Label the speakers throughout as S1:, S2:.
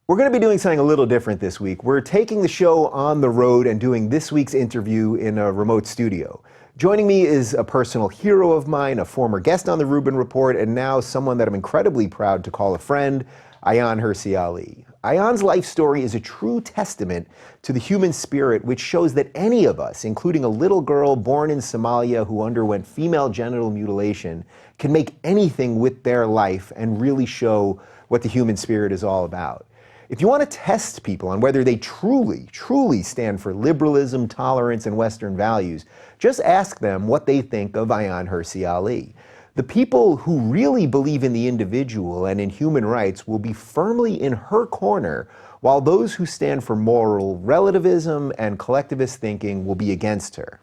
S1: We're going to be doing something a little different this week. We're taking the show on the road and doing this week's interview in a remote studio. Joining me is a personal hero of mine, a former guest on the Rubin Report, and now someone that I'm incredibly proud to call a friend, Ayaan Hirsi Ali. Ayaan's life story is a true testament to the human spirit, which shows that any of us, including a little girl born in Somalia who underwent female genital mutilation, can make anything with their life and really show what the human spirit is all about. If you want to test people on whether they truly stand for liberalism, tolerance, and Western values, just ask them what they think of Ayaan Hirsi Ali. The people who really believe in the individual and in human rights will be firmly in her corner, while those who stand for moral relativism and collectivist thinking will be against her.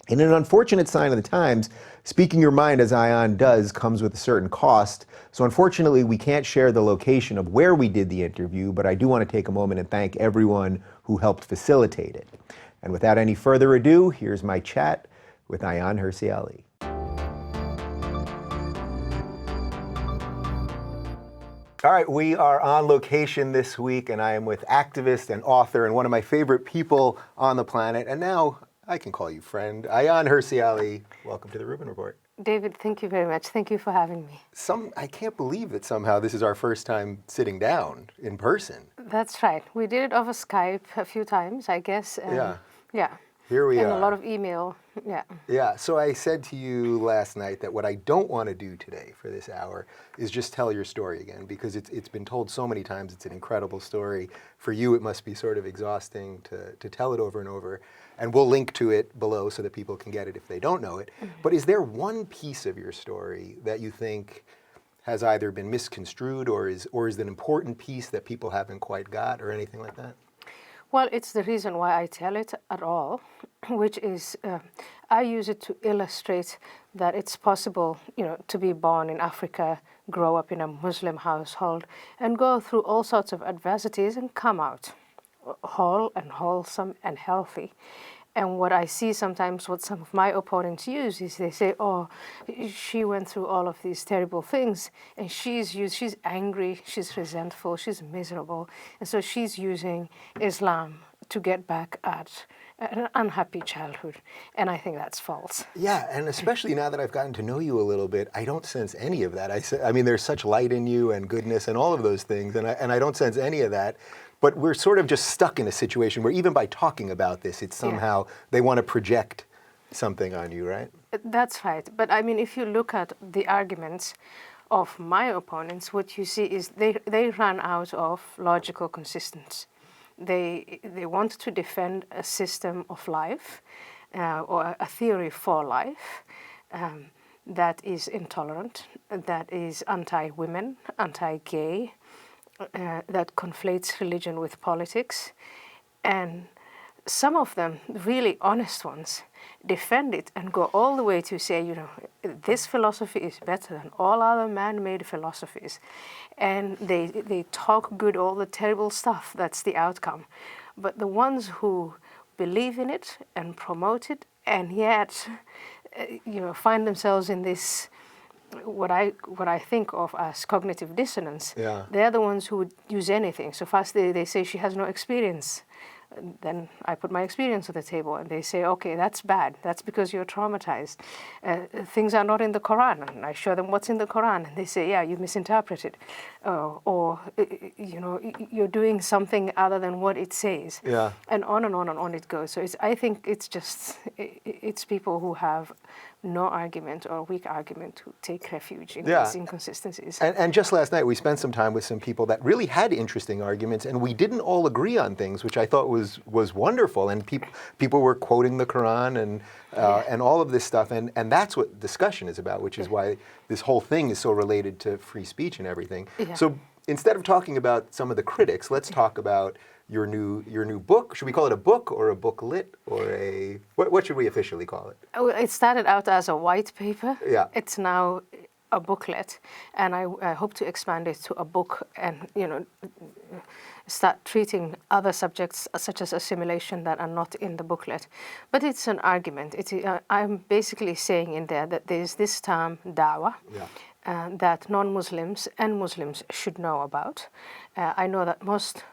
S1: In an unfortunate sign of the times, speaking your mind as Ayaan does comes with a certain cost. So unfortunately, we can't share the location of where we did the interview, but I do want to take a moment and thank everyone who helped facilitate it. And without any further ado, here's my chat with Ayaan Hirsi Ali. All right, we are on location this week, and I am with activist and author and one of my favorite people on the planet, and now I can call you friend, Ayaan Hirsi Ali. Welcome to the Rubin Report.
S2: David, thank you very much. Thank you for having me.
S1: I can't believe that somehow this is our first time sitting down in person.
S2: That's right. We did it over Skype a few times, I guess. Yeah.
S1: Here we are.
S2: And a lot of email. Yeah.
S1: Yeah. So I said to you last night that what I don't want to do today for this hour is just tell your story again, because it's been told so many times. It's an incredible story. For you, it must be sort of exhausting to tell it over and over. And we'll link to it below so that people can get it if they don't know it. Mm-hmm. But is there one piece of your story that you think has either been misconstrued or is an important piece that people haven't quite got, or anything like that?
S2: Well, it's the reason why I tell it at all, which is I use it to illustrate that it's possible, to be born in Africa, grow up in a Muslim household, and go through all sorts of adversities and come out whole and wholesome and healthy. And what I see sometimes, what some of my opponents use, is they say, oh, she went through all of these terrible things, and she's angry, she's resentful, she's miserable, and so she's using Islam to get back at an unhappy childhood. And I think that's false.
S1: Yeah, and especially now that I've gotten to know you a little bit, I don't sense any of that. I mean, there's such light in you and goodness and all of those things, and I don't sense any of that. But we're sort of just stuck in a situation where even by talking about this, it's somehow they want to project something on you, right?
S2: That's right. But I mean, if you look at the arguments of my opponents, what you see is they run out of logical consistency. They want to defend a system of life or a theory for life that is intolerant, that is anti-women, anti-gay, that conflates religion with politics. And some of them, really honest ones, defend it and go all the way to say, this philosophy is better than all other man-made philosophies. And they talk good, all the terrible stuff, that's the outcome. But the ones who believe in it and promote it and yet, find themselves in this what I think of as cognitive dissonance, they're the ones who would use anything. So first they say she has no experience. Then I put my experience on the table and they say, okay, that's bad. That's because you're traumatized. Things are not in the Quran. And I show them what's in the Quran. And they say, yeah, you misinterpreted. Or you're doing something other than what it says. Yeah. And on it goes. So I think it's people who have no argument or weak argument who take refuge in these inconsistencies.
S1: And just last night, we spent some time with some people that really had interesting arguments, and we didn't all agree on things, which I thought was wonderful. And people were quoting the Quran and all of this stuff, and that's what discussion is about, which is why this whole thing is so related to free speech and everything. Yeah. So instead of talking about some of the critics, let's talk about your new book. Should we call it a book or a booklet or a what should we officially call it?
S2: It started out as a white paper.
S1: Yeah.
S2: It's now a booklet, and I hope to expand it to a book and start treating other subjects such as assimilation that are not in the booklet. But it's an argument. I'm basically saying in there that there's this term Dawa.
S1: Yeah.
S2: that non-Muslims and Muslims should know about. I know that most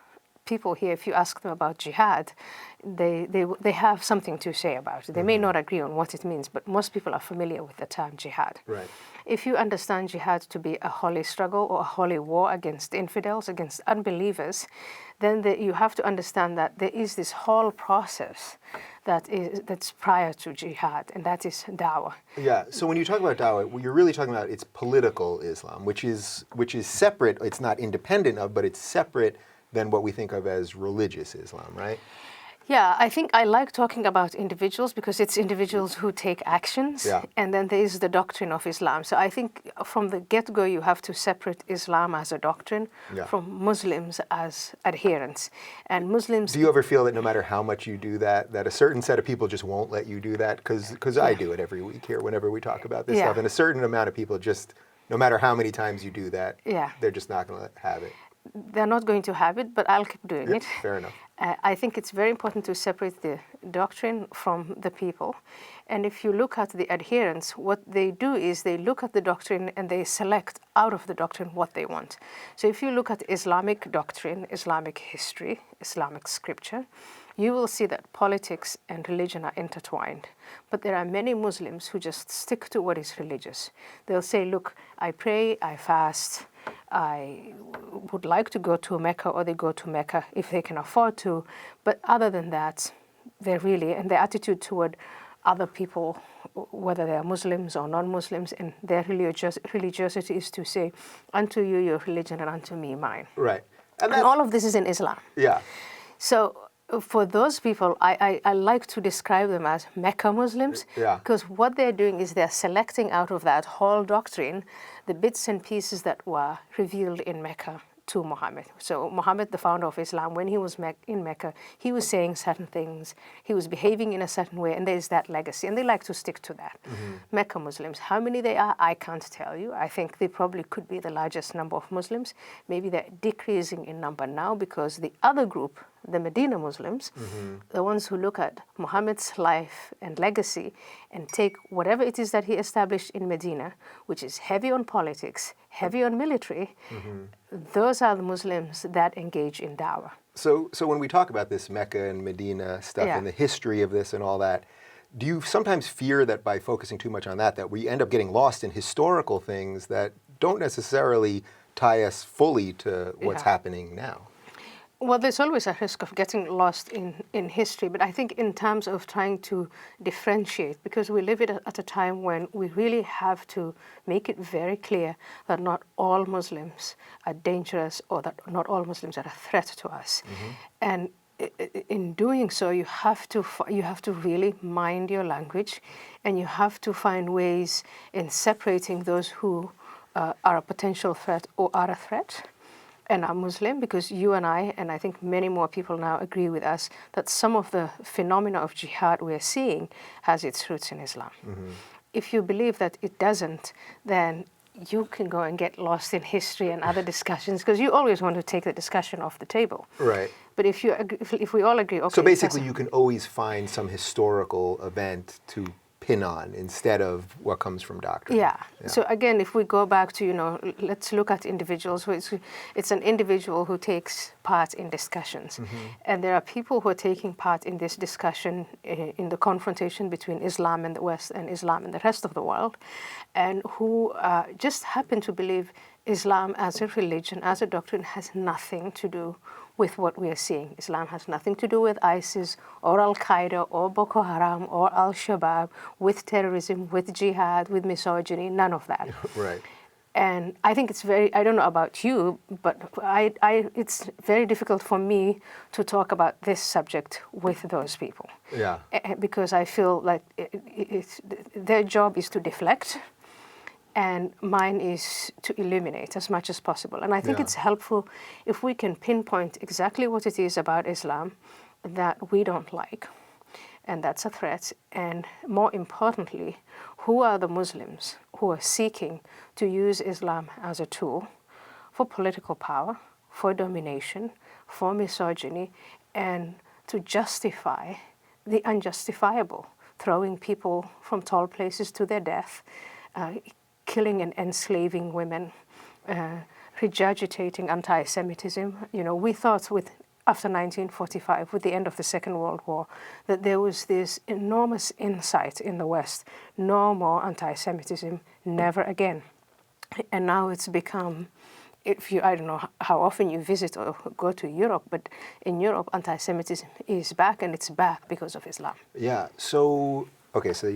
S2: people here, if you ask them about jihad, they have something to say about it. They may not agree on what it means, but most people are familiar with the term jihad.
S1: Right.
S2: If you understand jihad to be a holy struggle or a holy war against infidels, against unbelievers, then you have to understand that there is this whole process that's prior to jihad, and that is Dawa.
S1: Yeah. So when you talk about Dawa, what you're really talking about it's political Islam, which is separate. It's not independent of, but it's separate than what we think of as religious Islam, right?
S2: Yeah, I think I like talking about individuals because it's individuals who take actions, and then there is the doctrine of Islam. So I think from the get-go you have to separate Islam as a doctrine from Muslims as adherents. And Muslims...
S1: Do you ever feel that no matter how much you do that a certain set of people just won't let you do that? Because I do it every week here whenever we talk about this stuff, and a certain amount of people just, no matter how many times you do that, they're just not going to have it.
S2: They're not going to have it, but I'll keep doing it.
S1: Fair enough.
S2: I think it's very important to separate the doctrine from the people. And if you look at the adherents, what they do is they look at the doctrine and they select out of the doctrine what they want. So if you look at Islamic doctrine, Islamic history, Islamic scripture, you will see that politics and religion are intertwined. But there are many Muslims who just stick to what is religious. They'll say, look, I pray, I fast, I would like to go to Mecca, or they go to Mecca if they can afford to. But other than that, they're really, and their attitude toward other people, whether they are Muslims or non-Muslims, and their religiosity is to say, unto you your religion and unto me mine.
S1: Right.
S2: And all of this is in Islam.
S1: Yeah.
S2: So for those people, I like to describe them as Mecca Muslims, because what they're doing is they're selecting out of that whole doctrine the bits and pieces that were revealed in Mecca to Muhammad. So Muhammad, the founder of Islam, when he was in Mecca, he was saying certain things, he was behaving in a certain way, and there's that legacy, and they like to stick to that. Mecca Muslims, how many they are, I can't tell you. I think they probably could be the largest number of Muslims. Maybe they're decreasing in number now because the other group, the Medina Muslims, the ones who look at Muhammad's life and legacy and take whatever it is that he established in Medina, which is heavy on politics, heavy on military, those are the Muslims that engage in Dawa.
S1: So when we talk about this Mecca and Medina stuff and the history of this and all that, do you sometimes fear that by focusing too much on that we end up getting lost in historical things that don't necessarily tie us fully to what's happening now?
S2: Well, there's always a risk of getting lost in history, but I think in terms of trying to differentiate, because we live at a time when we really have to make it very clear that not all Muslims are dangerous or that not all Muslims are a threat to us. And in doing so, you have to really mind your language, and you have to find ways in separating those who are a potential threat or are a threat and are Muslim, because you and I think many more people now agree with us that some of the phenomena of jihad we're seeing has its roots in Islam. If you believe that it doesn't, then you can go and get lost in history and other discussions, because you always want to take the discussion off the table.
S1: Right.
S2: But if we all agree, okay.
S1: So basically you can always find some historical event to pin on instead of what comes from doctrine.
S2: Yeah. So again, if we go back to, let's look at individuals. It's an individual who takes part in discussions. And there are people who are taking part in this discussion in the confrontation between Islam and the West and Islam and the rest of the world, and who just happen to believe Islam as a religion, as a doctrine, has nothing to do with what we are seeing. Islam has nothing to do with ISIS or Al-Qaeda or Boko Haram or Al-Shabaab, with terrorism, with jihad, with misogyny, none of that.
S1: Right.
S2: And I think it's I don't know about you, but it's very difficult for me to talk about this subject with those people.
S1: Yeah.
S2: Because I feel like their job is to deflect, and mine is to illuminate as much as possible. And I think it's helpful if we can pinpoint exactly what it is about Islam that we don't like, and that's a threat. And more importantly, who are the Muslims who are seeking to use Islam as a tool for political power, for domination, for misogyny, and to justify the unjustifiable, throwing people from tall places to their death, killing and enslaving women, regurgitating anti-Semitism. You know, we thought after 1945, with the end of the Second World War, that there was this enormous insight in the West: no more anti-Semitism, never again. And now it's become, I don't know how often you visit or go to Europe, but in Europe, anti-Semitism is back, and it's back because of Islam.
S1: Yeah. So, okay, so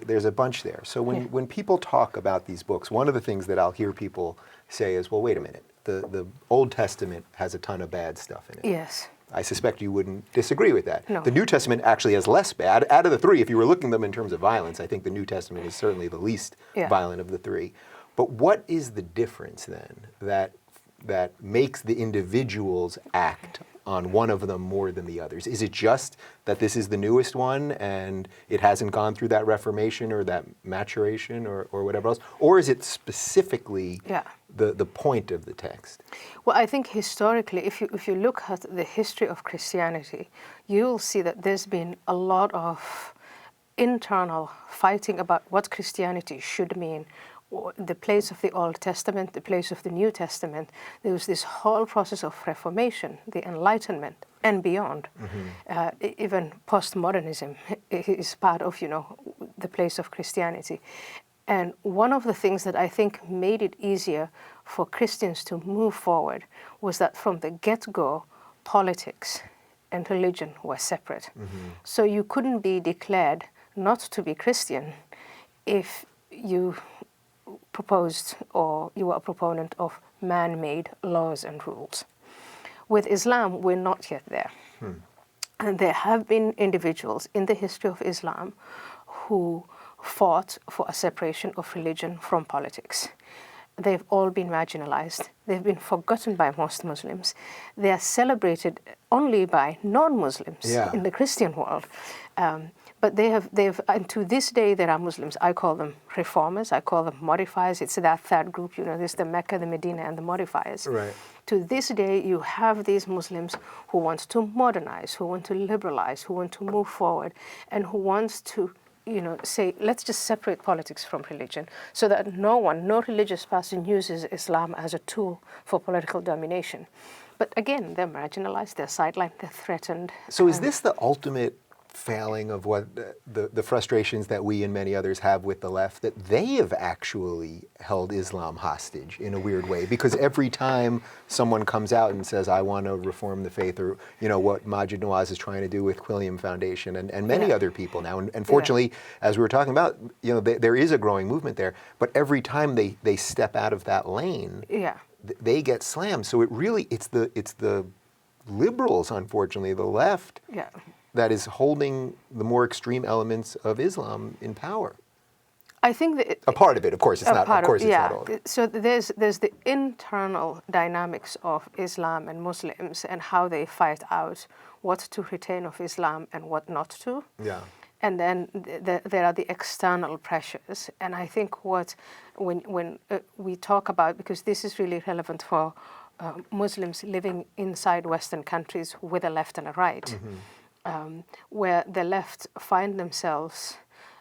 S1: there's a bunch there. So when people talk about these books, one of the things that I'll hear people say is, well, wait a minute, the Old Testament has a ton of bad stuff in it.
S2: Yes.
S1: I suspect you wouldn't disagree with that.
S2: No.
S1: The New Testament actually has less bad. Out of the three, if you were looking at them in terms of violence, I think the New Testament is certainly the least violent of the three. But what is the difference then that makes the individuals act on one of them more than the others? Is it just that this is the newest one and it hasn't gone through that reformation or that maturation or whatever else? Or is it specifically the point of the text?
S2: Well, I think historically, if you look at the history of Christianity, you'll see that there's been a lot of internal fighting about what Christianity should mean, the place of the Old Testament, the place of the New Testament. There was this whole process of Reformation, the Enlightenment, and beyond. Even postmodernism is part of, the place of Christianity. And one of the things that I think made it easier for Christians to move forward was that from the get-go, politics and religion were separate. So you couldn't be declared not to be Christian if you proposed or you were a proponent of man-made laws and rules. With Islam, we're not yet there. And there have been individuals in the history of Islam who fought for a separation of religion from politics. They've all been marginalized. They've been forgotten by most Muslims. They are celebrated only by non-Muslims in the Christian world. But and to this day, there are Muslims. I call them reformers. I call them modifiers. It's that third group. There's the Mecca, the Medina, and the modifiers.
S1: Right.
S2: To this day, you have these Muslims who want to modernize, who want to liberalize, who want to move forward, and who wants to say, let's just separate politics from religion so that no religious person uses Islam as a tool for political domination. But again, they're marginalized, they're sidelined, they're threatened.
S1: So is this the ultimate failing of what the frustrations that we and many others have with the left, that they have actually held Islam hostage in a weird way? Because every time someone comes out and says, I want to reform the faith, or what Majid Nawaz is trying to do with Quilliam Foundation and many other people now, and fortunately, as we were talking about, there is a growing movement there, but every time they step out of that lane, they get slammed. So it's the liberals, unfortunately, the left, that is holding the more extreme elements of Islam in power.
S2: I think that
S1: a part of it, of course, it's not. Of course, it's not all of it.
S2: So there's the internal dynamics of Islam and Muslims and how they fight out what to retain of Islam and what not to.
S1: Yeah.
S2: And then there are the external pressures. And I think when we talk about, because this is really relevant for Muslims living inside Western countries with a left and a right, where the left find themselves,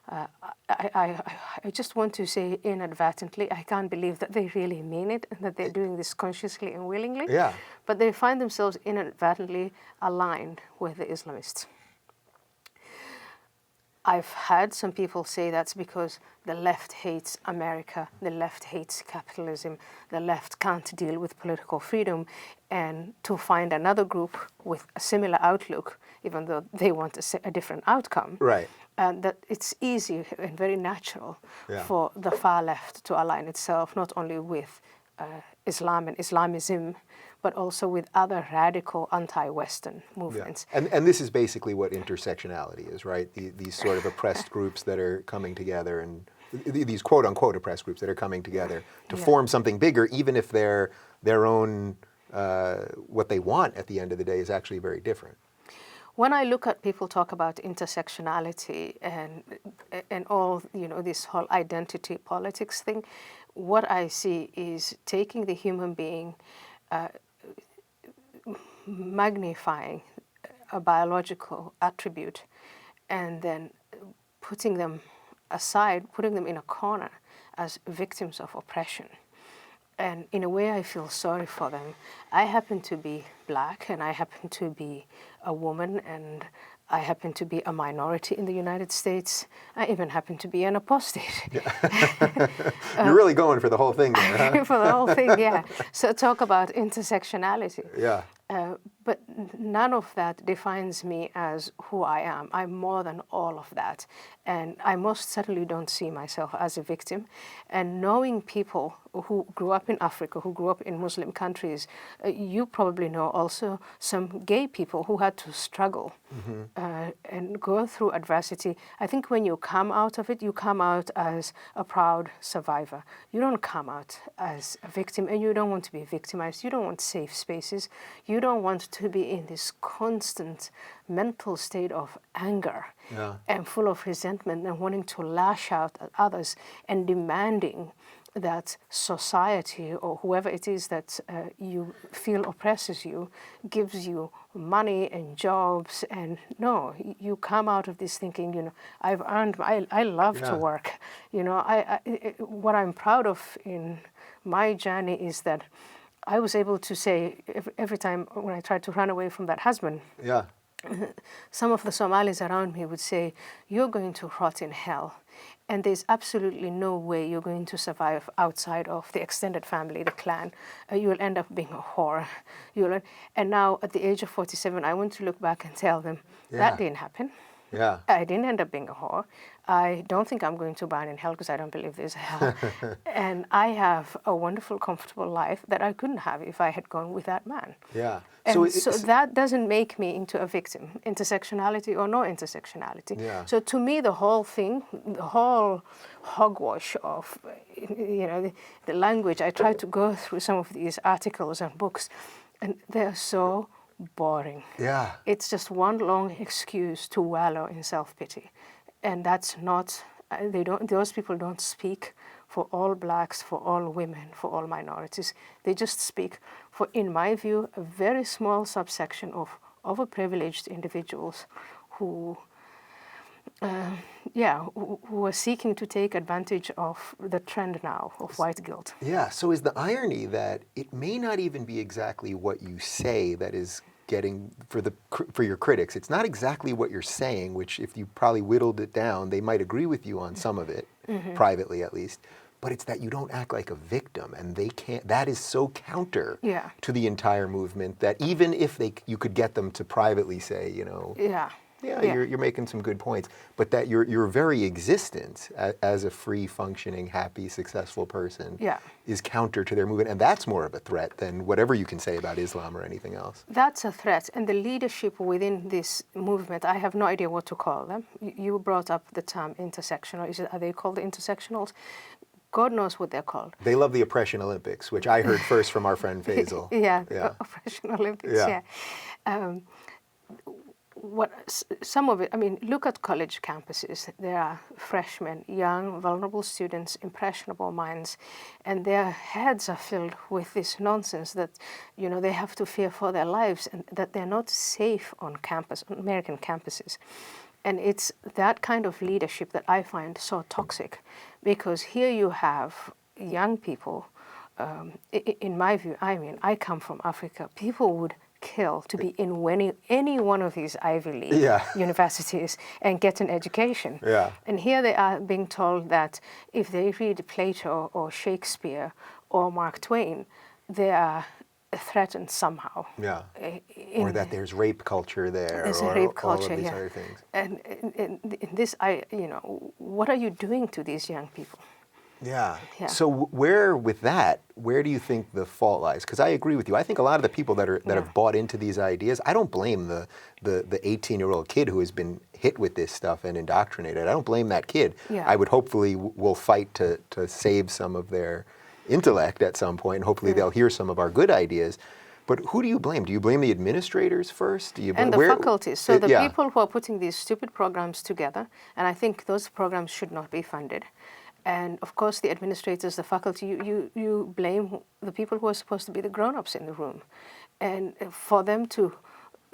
S2: I just want to say inadvertently, I can't believe that they really mean it and that they're doing this consciously and willingly.
S1: Yeah.
S2: But they find themselves inadvertently aligned with the Islamists. I've had some people say that's because the left hates America, the left hates capitalism, the left can't deal with political freedom, and to find another group with a similar outlook, even though they want a different outcome,
S1: right?
S2: That it's easy and very natural for the far left to align itself not only with Islam and Islamism, but also with other radical anti-Western movements.
S1: Yeah. And this is basically what intersectionality is, right? These sort of oppressed groups that are coming together, and these quote-unquote oppressed groups that are coming together to form something bigger, even if their own, what they want at the end of the day is actually very different.
S2: When I look at people talk about intersectionality and all, this whole identity politics thing, what I see is taking the human being, magnifying a biological attribute, and then putting them aside, putting them in a corner, as victims of oppression. And in a way, I feel sorry for them. I happen to be black, and I happen to be a woman, and I happen to be a minority in the United States. I even happen to be an apostate.
S1: Yeah. You're really going for the whole thing there, huh?
S2: For the whole thing, yeah. So talk about intersectionality.
S1: Yeah.
S2: But none of that defines me as who I am. I'm more than all of that. And I most certainly don't see myself as a victim. And knowing people who grew up in Africa, who grew up in Muslim countries, you probably know also some gay people who had to struggle and go through adversity. I think when you come out of it, you come out as a proud survivor. You don't come out as a victim, and you don't want to be victimized. You don't want safe spaces. You don't want to be in this constant mental state of anger and full of resentment and wanting to lash out at others and demanding that society or whoever it is that you feel oppresses you gives you money and jobs. And no, you come out of this thinking, you know, I've earned, I love to work. You know, what I'm proud of in my journey is that I was able to say every time when I tried to run away from that husband, some of the Somalis around me would say, you're going to rot in hell. And there's absolutely no way you're going to survive outside of the extended family, the clan. You will end up being a whore. And now at the age of 47, I want to look back and tell them, that didn't happen.
S1: Yeah.
S2: I didn't end up being a whore. I don't think I'm going to burn in hell because I don't believe there's a hell. And I have a wonderful, comfortable life that I couldn't have if I had gone with that man.
S1: Yeah.
S2: And so that doesn't make me into a victim, intersectionality or no intersectionality.
S1: Yeah.
S2: So to me, the whole thing, the whole hogwash of, you know, the language, I try to go through some of these articles and books, and they're so boring.
S1: Yeah.
S2: It's just one long excuse to wallow in self-pity. And that's not, those people don't speak for all blacks, for all women, for all minorities. They just speak for, in my view, a very small subsection of overprivileged individuals who are seeking to take advantage of the trend now of white guilt.
S1: Yeah, so is the irony that it may not even be exactly what you say that is getting, for your critics, it's not exactly what you're saying, which if you probably whittled it down, they might agree with you on some of it, privately at least, but it's that you don't act like a victim, and they can't, that is so counter to the entire movement that even if you could get them to privately say, you know, you're making some good points, but that your very existence as a free, functioning, happy, successful person is counter to their movement, and that's more of a threat than whatever you can say about Islam or anything else.
S2: That's a threat, and the leadership within this movement, I have no idea what to call them. You brought up the term intersectional. Are they called the intersectionals? God knows what they're called.
S1: They love the Oppression Olympics, which I heard first from our friend Faisal.
S2: Oppression Olympics, some of it, I mean, look at college campuses. There are freshmen, young, vulnerable students, impressionable minds, and their heads are filled with this nonsense that, you know, they have to fear for their lives and that they're not safe on campus, on American campuses. And it's that kind of leadership that I find so toxic, because here you have young people, in my view, I mean, I come from Africa, people would kill to be in any one of these Ivy League universities and get an education. And here they are being told that if they read Plato or Shakespeare or Mark Twain, they are threatened somehow.
S1: Or that there's rape culture there.
S2: There's
S1: or
S2: a rape culture,
S1: all of these other things.
S2: And in this, you know, what are you doing to these young people?
S1: So where do you think the fault lies? Because I agree with you. I think a lot of the people that have bought into these ideas, I don't blame the 18-year-old kid who has been hit with this stuff and indoctrinated. I don't blame that kid. I would hopefully will fight to save some of their intellect at some point, and hopefully they'll hear some of our good ideas. But who do you blame? Do you blame the administrators first?
S2: And the faculties. So the people who are putting these stupid programs together, and I think those programs should not be funded. And of course, the administrators, the faculty, you blame the people who are supposed to be the grown-ups in the room. And for them to,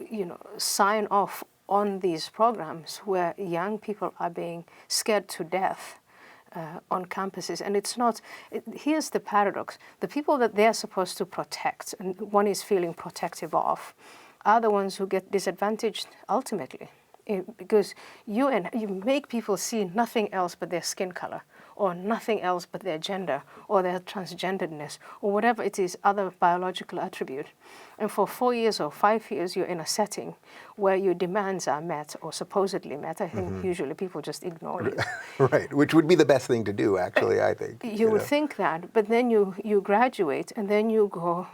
S2: you know, sign off on these programs where young people are being scared to death on campuses. And it's not, here's the paradox. The people that they're supposed to protect, and one is feeling protective of, are the ones who get disadvantaged ultimately. Because you make people see nothing else but their skin color, or nothing else but their gender, or their transgenderedness, or whatever it is, other biological attribute. And for 4 years or 5 years, you're in a setting where your demands are met, or supposedly met. I think usually people just ignore you.
S1: Right, which would be the best thing to do, actually, I think.
S2: You would think that, but then you graduate, and then you go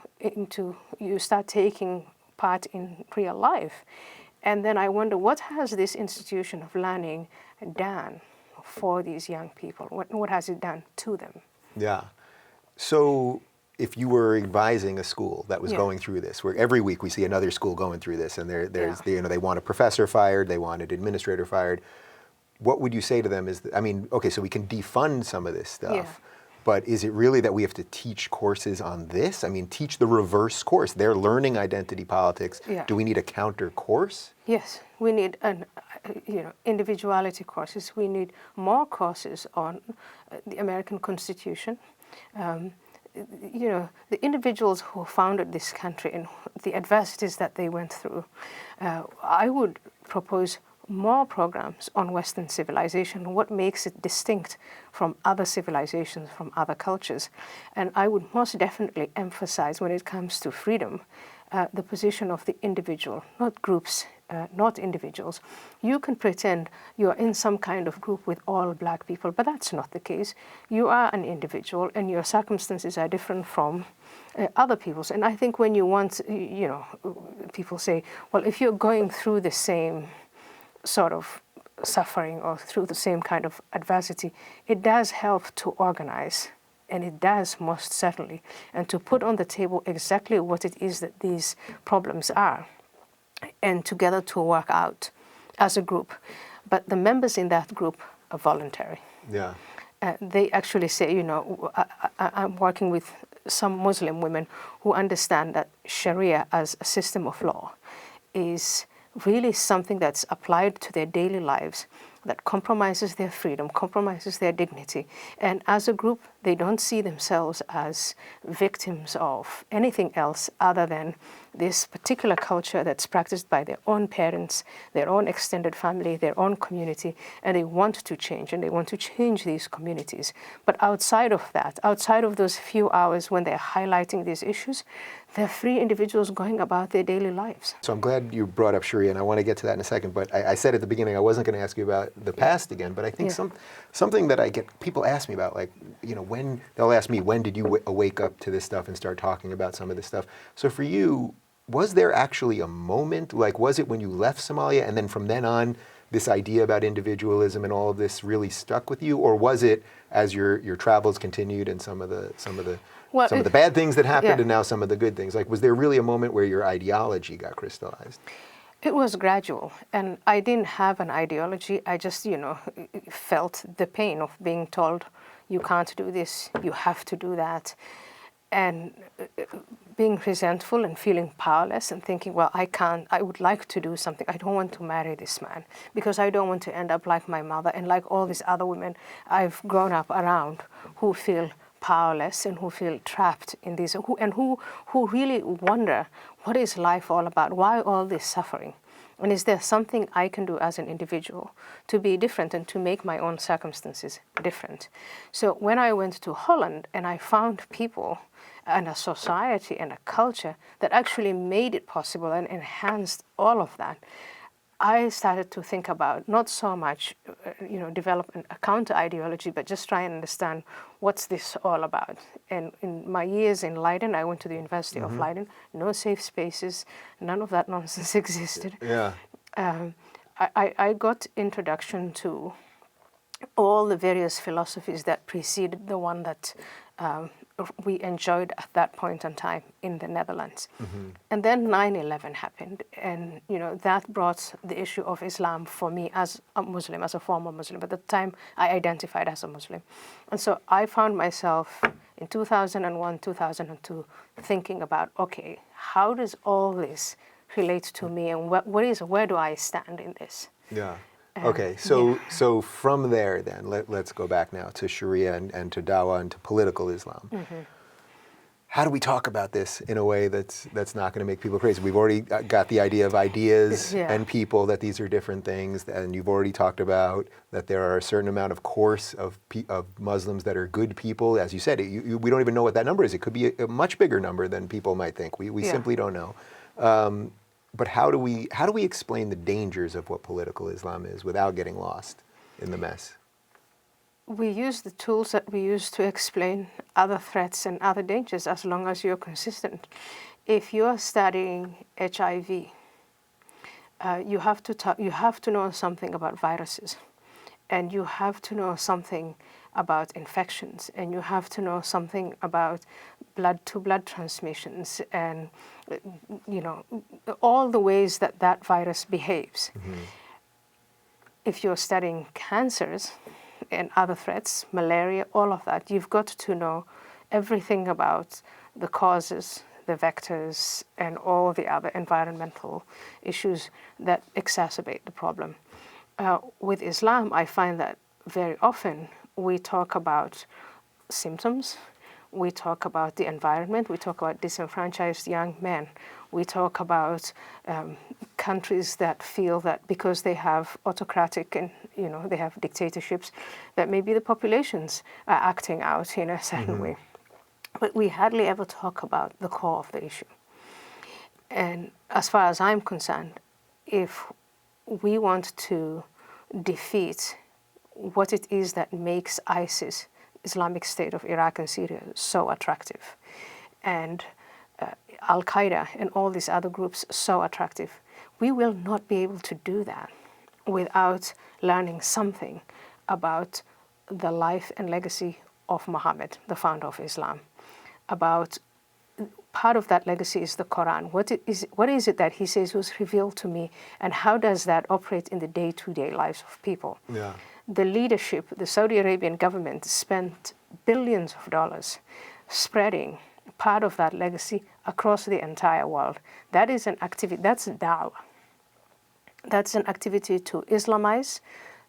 S2: you start taking part in real life. And then I wonder, what has this institution of learning done for these young people? What has it done to them?
S1: Yeah. So if you were advising a school that was going through this, where every week we see another school going through this, and they want a professor fired, they want an administrator fired, what would you say to them? Okay, so we can defund some of this stuff, but is it really that we have to teach courses on this? Teach the reverse course. They're learning identity politics.
S2: Yeah.
S1: Do we need a counter course?
S2: Yes, we need individuality courses. We need more courses on the American Constitution. The individuals who founded this country and the adversities that they went through. I would propose more programs on Western civilization, what makes it distinct from other civilizations, from other cultures. And I would most definitely emphasize, when it comes to freedom, the position of the individual, not groups, not individuals. You can pretend you're in some kind of group with all black people, but that's not the case. You are an individual, and your circumstances are different from other people's. And I think when you want, people say, well, if you're going through the same sort of suffering or through the same kind of adversity, it does help to organize, and it does most certainly, and to put on the table exactly what it is that these problems are, and together to work out as a group. But the members in that group are voluntary.
S1: Yeah.
S2: They actually say, I'm working with some Muslim women who understand that Sharia as a system of law is really something that's applied to their daily lives, that compromises their freedom, compromises their dignity. And as a group, they don't see themselves as victims of anything else other than this particular culture that's practiced by their own parents, their own extended family, their own community, and they want to change, and they want to change these communities. But outside of that, outside of those few hours when they're highlighting these issues, they're free individuals going about their daily lives.
S1: So I'm glad you brought up Sharia, and I want to get to that in a second, but I said at the beginning I wasn't going to ask you about the past again, but I think something that I get, people ask me about, like, when, they'll ask me, when did you wake up to this stuff and start talking about some of this stuff? So for you, was there actually a moment, like was it when you left Somalia and then from then on this idea about individualism and all of this really stuck with you, or was it as your travels continued and some of the bad things that happened and now some of the good things? Like, was there really a moment where your ideology got crystallized?
S2: It was gradual, and I didn't have an ideology. I just, felt the pain of being told, you can't do this, you have to do that, and being resentful and feeling powerless and thinking, well, I would like to do something. I don't want to marry this man because I don't want to end up like my mother and like all these other women I've grown up around who feel powerless and who feel trapped in this, who really wonder, what is life all about? Why all this suffering? And is there something I can do as an individual to be different and to make my own circumstances different? So when I went to Holland and I found people and a society and a culture that actually made it possible and enhanced all of that, I started to think about not so much, develop a counter ideology, but just try and understand what's this all about. And in my years in Leiden, I went to the University of Leiden, no safe spaces, none of that nonsense existed.
S1: Yeah.
S2: I got introduction to all the various philosophies that preceded the one that we enjoyed at that point in time in the Netherlands. And then 9/11 happened, and that brought the issue of Islam for me as a Muslim, as a former Muslim. At the time, I identified as a Muslim. And so I found myself in 2001, 2002, thinking about, okay, how does all this relate to me, and where do I stand in this?
S1: Yeah. Okay, so from there then, let's go back now to Sharia and to Dawa and to political Islam. How do we talk about this in a way that's not going to make people crazy? We've already got the idea of ideas and people, that these are different things, and you've already talked about that there are a certain amount of course of Muslims that are good people. As you said, we don't even know what that number is. It could be a much bigger number than people might think. We simply don't know. But how do we explain the dangers of what political Islam is without getting lost in the mess?
S2: We use the tools that we use to explain other threats and other dangers, as long as you're consistent. If you are studying HIV, you have to know something about viruses, and you have to know something about infections, and you have to know something about blood-to-blood transmissions, and all the ways that that virus behaves. If you're studying cancers and other threats, malaria, all of that, you've got to know everything about the causes, the vectors, and all the other environmental issues that exacerbate the problem. With Islam, I find that very often we talk about symptoms, we talk about the environment, we talk about disenfranchised young men, we talk about countries that feel that because they have autocratic and they have dictatorships, that maybe the populations are acting out in a certain way. But we hardly ever talk about the core of the issue. And as far as I'm concerned, if we want to defeat what it is that makes ISIS, Islamic State of Iraq and Syria, so attractive, and Al-Qaeda and all these other groups so attractive, we will not be able to do that without learning something about the life and legacy of Muhammad, the founder of Islam. About part of that legacy is the Quran. What is it that he says was revealed to me, and how does that operate in the day-to-day lives of people?
S1: Yeah.
S2: The leadership, the Saudi Arabian government spent billions of dollars spreading part of that legacy across the entire world. That is an activity, that's Dawa. That's an activity to Islamize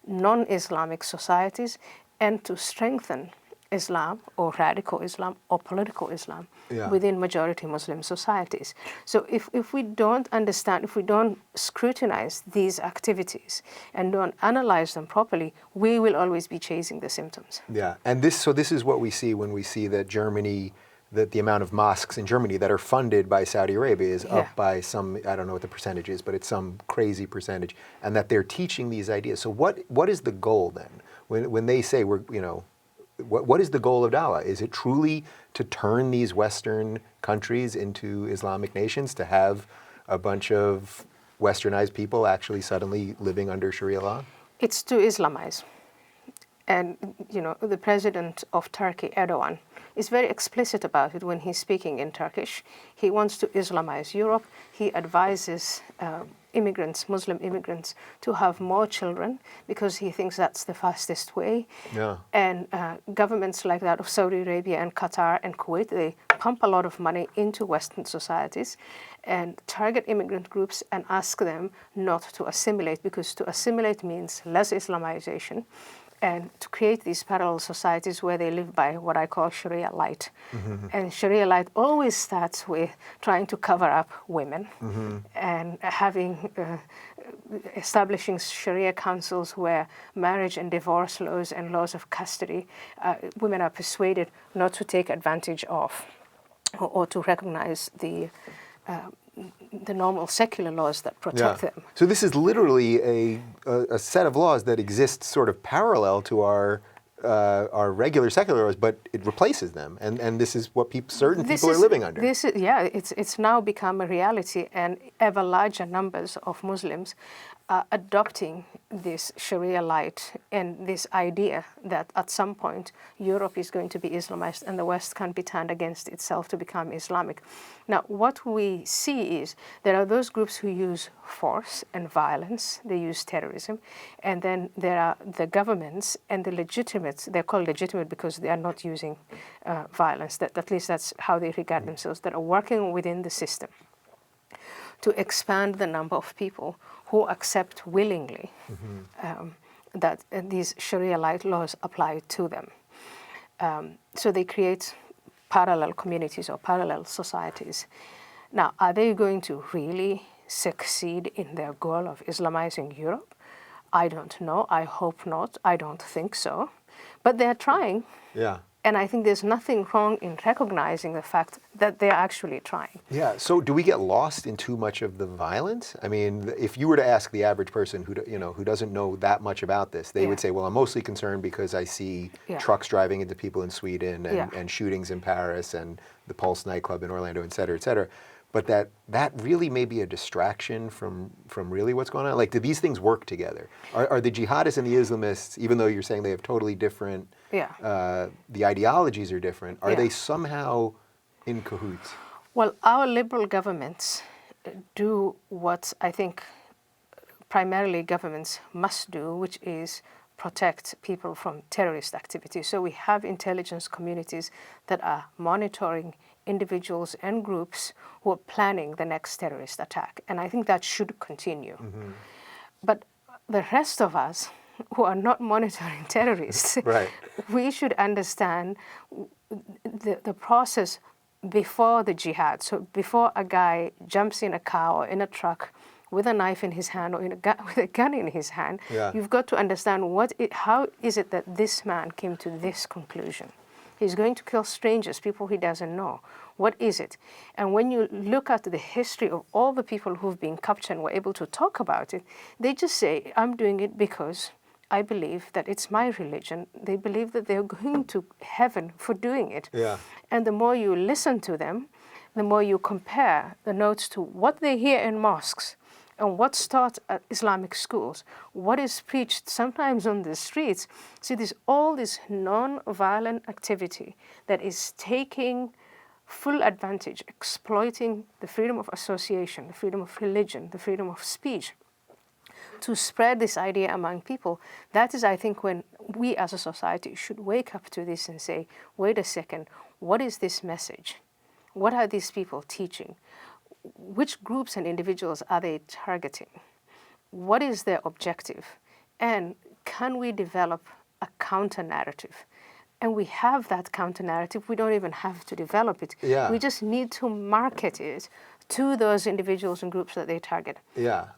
S2: non-Islamic societies and to strengthen Islam or radical Islam or political Islam within majority Muslim societies. So if we don't understand, if we don't scrutinize these activities and don't analyze them properly, we will always be chasing the symptoms.
S1: Yeah, and this is what we see when we see that Germany, that the amount of mosques in Germany that are funded by Saudi Arabia is up by some, I don't know what the percentage is, but it's some crazy percentage, and that they're teaching these ideas. So what is the goal then? When they say what is the goal of Dawa? Is it truly to turn these Western countries into Islamic nations, to have a bunch of Westernized people actually suddenly living under Sharia law?
S2: It's to Islamize. And, the president of Turkey, Erdogan, is very explicit about it when he's speaking in Turkish. He wants to Islamize Europe. He advises immigrants, Muslim immigrants, to have more children because he thinks that's the fastest way. Yeah. And governments like that of Saudi Arabia and Qatar and Kuwait, they pump a lot of money into Western societies and target immigrant groups and ask them not to assimilate, because to assimilate means less Islamization, and to create these parallel societies where they live by what I call Sharia light. And Sharia light always starts with trying to cover up women and establishing Sharia councils where marriage and divorce laws and laws of custody, women are persuaded not to take advantage of or to recognize the normal secular laws that protect them.
S1: So this is literally a set of laws that exists sort of parallel to our regular secular laws, but it replaces them, and this is what certain people are living under.
S2: It's now become a reality, and ever larger numbers of Muslims are adopting this Sharia light and this idea that at some point Europe is going to be Islamized and the West can be turned against itself to become Islamic. Now, what we see is there are those groups who use force and violence, they use terrorism, and then there are the governments and the legitimates. They're called legitimate because they are not using violence. At least that's how they regard themselves, that are working within the system. to expand the number of people who accept willingly that these Sharia-like laws apply to them. So they create parallel communities or parallel societies. Now, are they going to really succeed in their goal of Islamizing Europe? I don't know. I hope not. I don't think so. But they're trying.
S1: Yeah.
S2: And I think there's nothing wrong in recognizing the fact that they're actually trying.
S1: Yeah. So do we get lost in too much of the violence? I mean, if you were to ask the average person who doesn't know that much about this, they would say, well, I'm mostly concerned because I see trucks driving into people in Sweden and shootings in Paris and the Pulse nightclub in Orlando, et cetera, et cetera. But that really may be a distraction from really what's going on. Like, do these things work together? Are the jihadists and the Islamists, even though you're saying they have totally different, the ideologies are different, are they somehow in cahoots?
S2: Well, our liberal governments do what I think primarily governments must do, which is protect people from terrorist activity. So we have intelligence communities that are monitoring individuals and groups who are planning the next terrorist attack. And I think that should continue. But the rest of us who are not monitoring terrorists, we should understand the process before the jihad. So before a guy jumps in a car or in a truck with a knife in his hand or with a gun in his hand, you've got to understand how is it that this man came to this conclusion. He's going to kill strangers, people he doesn't know. What is it? And when you look at the history of all the people who've been captured and were able to talk about it, they just say, I'm doing it because I believe that it's my religion. They believe that they're going to heaven for doing it. And the more you listen to them, the more you compare the notes to what they hear in mosques and what's taught at Islamic schools, what is preached sometimes on the streets. See, there's all this non-violent activity that is taking full advantage, exploiting the freedom of association, the freedom of religion, the freedom of speech, to spread this idea among people. That is, I think, when we as a society should wake up to this and say, wait a second, what is this message? What are these people teaching? Which groups and individuals are they targeting? What is their objective? And can we develop a counter-narrative? And we have that counter-narrative. We don't even have to develop it. We just need to market it to those individuals and groups that they target.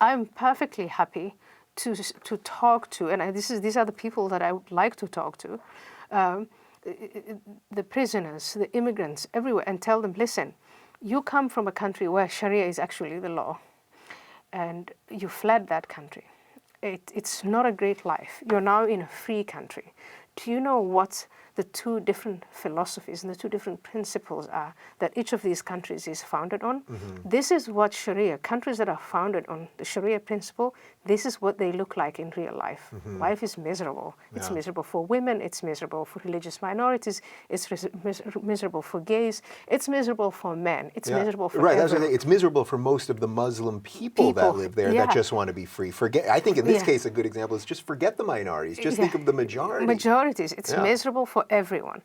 S2: I'm perfectly happy to talk to, and these are the people that I would like to talk to, the prisoners, the immigrants, everywhere, and tell them, listen, you come from a country where Sharia is actually the law, and you fled that country. It's not a great life. You're now in a free country. Do you know what the two different philosophies and the two different principles are that each of these countries is founded on? This is what Sharia, countries that are founded on the Sharia principle, this is what they look like in real life. Life is miserable. It's miserable for women, it's miserable for religious minorities, it's miserable for gays, it's miserable for men, it's miserable for everyone.
S1: It's miserable for most of the Muslim people that live there that just want to be free. I think in this case a good example is just forget the minorities, just think of the majority.
S2: Majorities, it's miserable for everyone.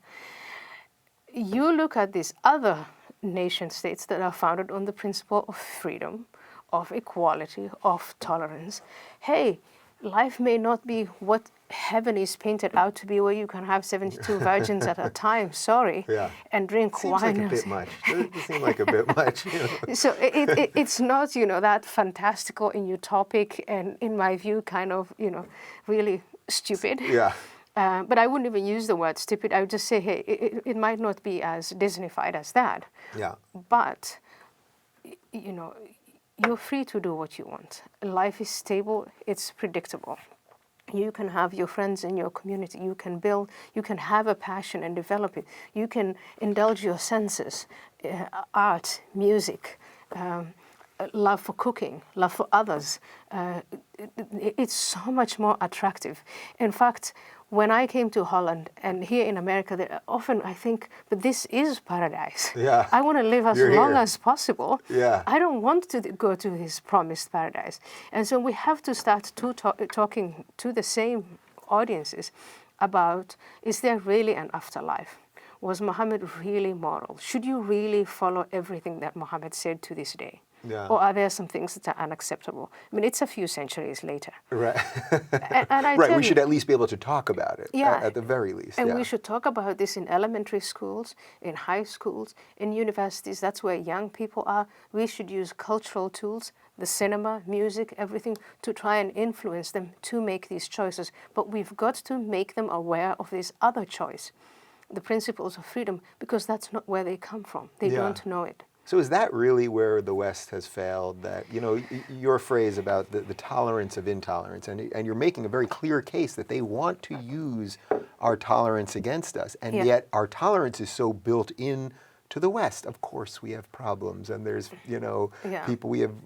S2: You look at these other nation states that are founded on the principle of freedom, of equality, of tolerance. Hey, life may not be what heaven is painted out to be, where you can have 72 virgins at a time, and drink wine.
S1: Seems like a bit much. It seems like a bit much.
S2: So it's not, that fantastical and utopic and, in my view, kind of, really stupid. But I wouldn't even use the word stupid. I would just say, hey, it might not be as Disneyfied as that. But, you're free to do what you want. Life is stable. It's predictable. You can have your friends in your community. You can build. You can have a passion and develop it. You can indulge your senses, art, music, love for cooking, love for others. It's so much more attractive. In fact, when I came to Holland and here in America, often I think, but this is paradise. I want to live as long as possible. I don't want to go to this promised paradise. And so we have to start talking to the same audiences about, is there really an afterlife? Was Muhammad really moral? Should you really follow everything that Muhammad said to this day?
S1: Yeah.
S2: Or are there some things that are unacceptable? I mean, it's a few centuries later.
S1: Right.
S2: And I
S1: right.
S2: tell
S1: We should
S2: you,
S1: at least be able to talk about it.
S2: Yeah.
S1: At the very least.
S2: and
S1: yeah.
S2: we should talk about this in elementary schools, in high schools, in universities. That's where young people are. We should use cultural tools, the cinema, music, everything, to try and influence them to make these choices. But we've got to make them aware of this other choice, the principles of freedom, because that's not where they come from. They
S1: Yeah.
S2: don't know it.
S1: So is that really where the West has failed? That, you know, your phrase about the tolerance of intolerance, and you're making a very clear case that they want to use our tolerance against us, and
S2: Yeah.
S1: yet our tolerance is so built in to the West. Of course, we have problems, and there's, you know,
S2: Yeah.
S1: people, we have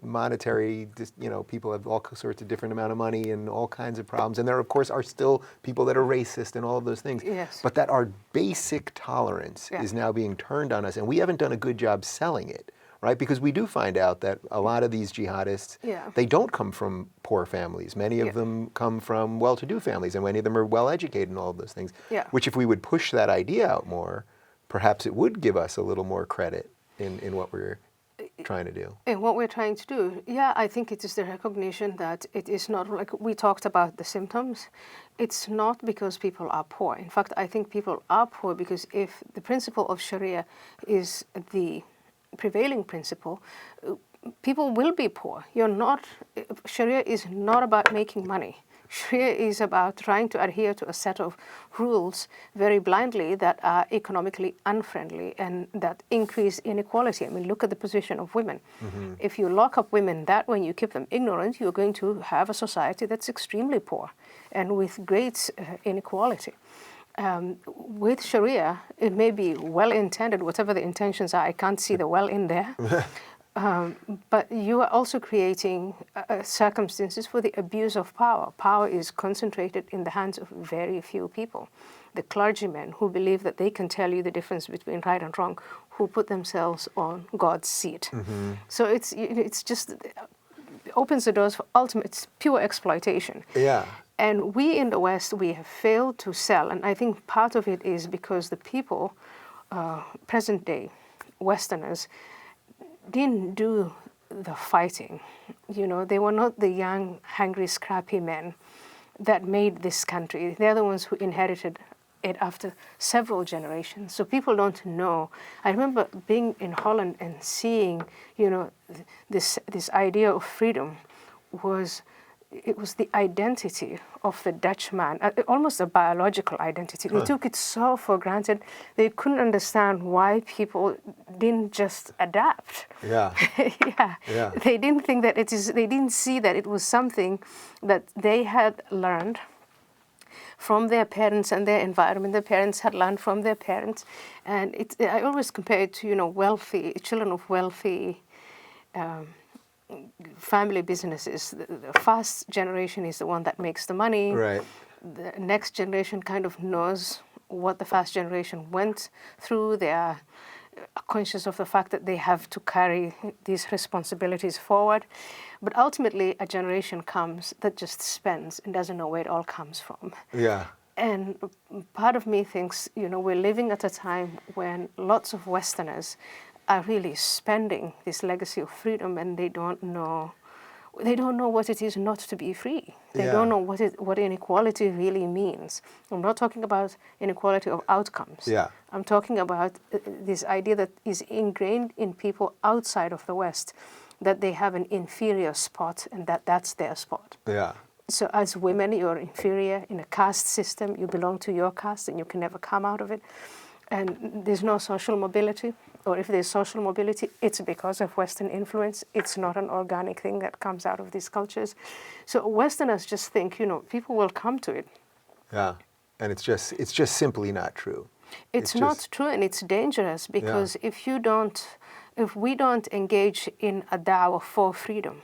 S1: monetary, you know, people have all sorts of different amount of money and all kinds of problems, and there, of course, are still people that are racist and all of those things.
S2: Yes.
S1: But that our basic tolerance
S2: Yeah.
S1: is now being turned on us, and we haven't done a good job selling it, right? Because we do find out that a lot of these jihadists,
S2: Yeah.
S1: they don't come from poor families. Many of
S2: Yeah.
S1: them come from well-to-do families, and many of them are well-educated and all of those things.
S2: Yeah.
S1: Which, if we would push that idea out more, perhaps it would give us a little more credit in what we're trying to do.
S2: And what we're trying to do, yeah, I think it is the recognition that it is not like we talked about the symptoms. It's not because people are poor. In fact, I think people are poor because if the principle of Sharia is the prevailing principle, people will be poor. Sharia is not about making money. Sharia is about trying to adhere to a set of rules very blindly that are economically unfriendly and that increase inequality. I mean, look at the position of women.
S1: Mm-hmm.
S2: If you lock up women that way and you keep them ignorant, you're going to have a society that's extremely poor and with great inequality. With Sharia, it may be well-intended, whatever the intentions are. I can't see the well in there. But you are also creating circumstances for the abuse of power. Power is concentrated in the hands of very few people. The clergymen who believe that they can tell you the difference between right and wrong, who put themselves on God's seat.
S1: Mm-hmm.
S2: So it's just it opens the doors for ultimate pure exploitation.
S1: Yeah.
S2: And we in the West, we have failed to sell. And I think part of it is because the people, present day Westerners, didn't do the fighting. You know, they were not the young, hungry, scrappy men that made this country. They're the ones who inherited it after several generations. So people don't know. I remember being in Holland and seeing, you know, this idea of freedom was the identity of the Dutchman, almost a biological identity. They took it so for granted. They couldn't understand why people didn't just adapt.
S1: Yeah.
S2: Yeah.
S1: Yeah.
S2: They didn't think that they didn't see that it was something that they had learned from their parents and their environment. Their parents had learned from their parents. And I always compare it to, you know, children of wealthy family businesses. The first generation is the one that makes the money.
S1: Right.
S2: The next generation kind of knows what the first generation went through. They are conscious of the fact that they have to carry these responsibilities forward. But ultimately, a generation comes that just spends and doesn't know where it all comes from.
S1: Yeah.
S2: And part of me thinks, you know, we're living at a time when lots of Westerners are really spending this legacy of freedom, and they don't know what it is not to be free. They don't know what inequality really means. I'm not talking about inequality of outcomes.
S1: Yeah.
S2: I'm talking about this idea that is ingrained in people outside of the West, that they have an inferior spot and that's their spot.
S1: Yeah.
S2: So as women, you're inferior in a caste system. You belong to your caste and you can never come out of it. And there's no social mobility. Or if there's social mobility, it's because of Western influence. It's not an organic thing that comes out of these cultures. So Westerners just think, you know, people will come to it.
S1: Yeah. And it's just simply not true.
S2: It's not true, and it's dangerous because if we don't engage in a Dawa for freedom,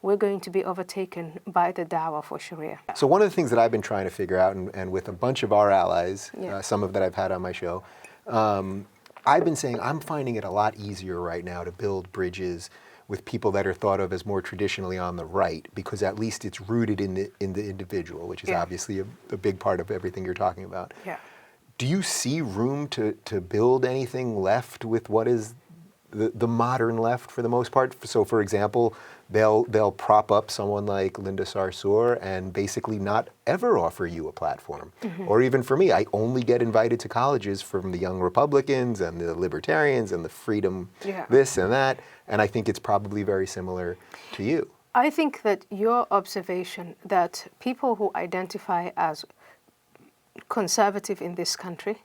S2: we're going to be overtaken by the Dawa for Sharia.
S1: So one of the things that I've been trying to figure out, and with a bunch of our allies, some of that I've had on my show, I've been saying I'm finding it a lot easier right now to build bridges with people that are thought of as more traditionally on the right, because at least it's rooted in the individual, which is obviously a big part of everything you're talking about.
S2: Yeah.
S1: do you see room to build anything left with what is the modern left for the most part? So, for example, they'll prop up someone like Linda Sarsour and basically not ever offer you a platform. Or even for me, I only get invited to colleges from the young Republicans and the libertarians and the freedom this and that. And I think it's probably very similar to you.
S2: I think that your observation that people who identify as conservative in this country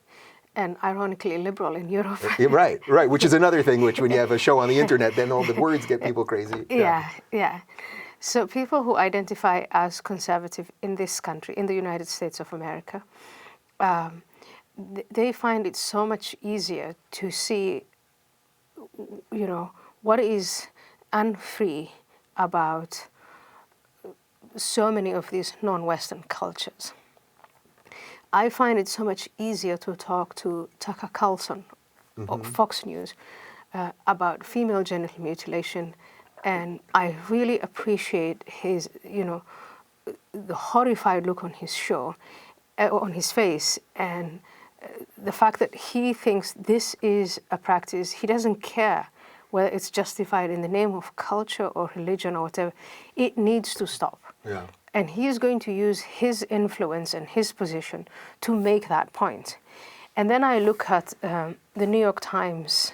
S2: and ironically liberal in Europe.
S1: Right, which is another thing, which when you have a show on the internet, then all the words get people crazy.
S2: Yeah. So people who identify as conservative in this country, in the United States of America, they find it so much easier to see, what is unfree about so many of these non-Western cultures. I find it so much easier to talk to Tucker Carlson of Fox News about female genital mutilation, and I really appreciate his, the horrified look on his show, on his face, and the fact that he thinks this is a practice. He doesn't care whether it's justified in the name of culture or religion or whatever. It needs to stop.
S1: Yeah.
S2: And he is going to use his influence and his position to make that point. And then I look at the New York Times,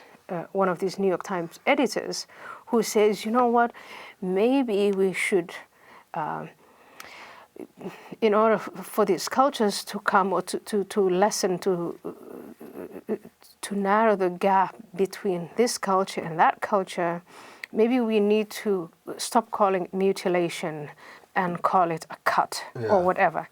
S2: one of these New York Times editors, who says, you know what, maybe we should, in order for these cultures to come or to lessen, to narrow the gap between this culture and that culture, maybe we need to stop calling it mutilation and call it a cut or whatever.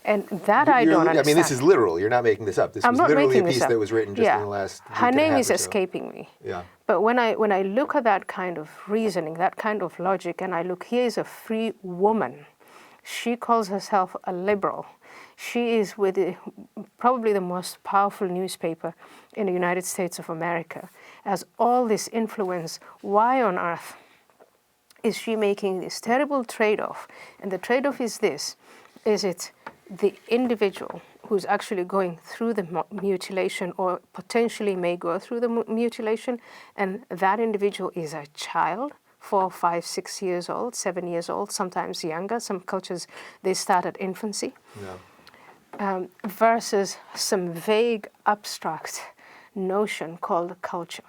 S2: And that I don't understand.
S1: I mean, this is literal. You're not making this up. This was literally a piece that was written just in the last week.
S2: Her name is escaping me.
S1: Yeah.
S2: But when I look at that kind of reasoning, that kind of logic, and I look, here is a free woman. She calls herself a liberal. She is with probably the most powerful newspaper in the United States of America. Has all this influence. Why on earth is she making this terrible trade-off? And the trade-off is this. Is it the individual who's actually going through the mutilation or potentially may go through the mutilation, and that individual is a child, 4, 5, 6 years old, 7 years old, sometimes younger. Some cultures, they start at infancy. Yeah. Versus some vague, abstract notion called culture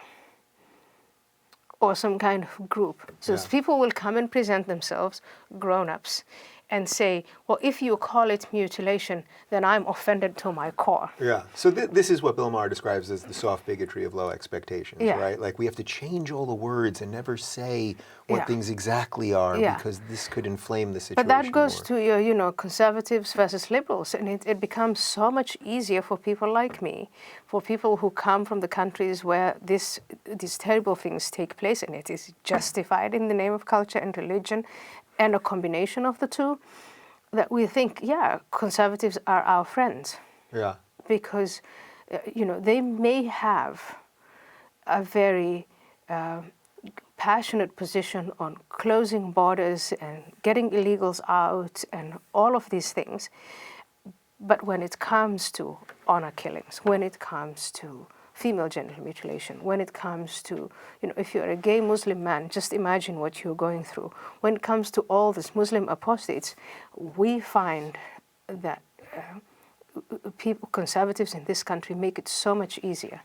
S2: or some kind of group. So people will come and present themselves, grown-ups, and say, well, if you call it mutilation, then I'm offended to my core.
S1: Yeah. So this is what Bill Maher describes as the soft bigotry of low expectations, right? Like we have to change all the words and never say what things exactly are because this could inflame the situation.
S2: But that goes to your, conservatives versus liberals, and it becomes so much easier for people like me, for people who come from the countries where these terrible things take place, and it is justified in the name of culture and religion, and a combination of the two, that we think, conservatives are our friends. Yeah. Because, they may have a very passionate position on closing borders and getting illegals out and all of these things. But when it comes to honor killings, when it comes to female genital mutilation, when it comes to, if you're a gay Muslim man, just imagine what you're going through. When it comes to all these Muslim apostates, we find that conservatives in this country make it so much easier.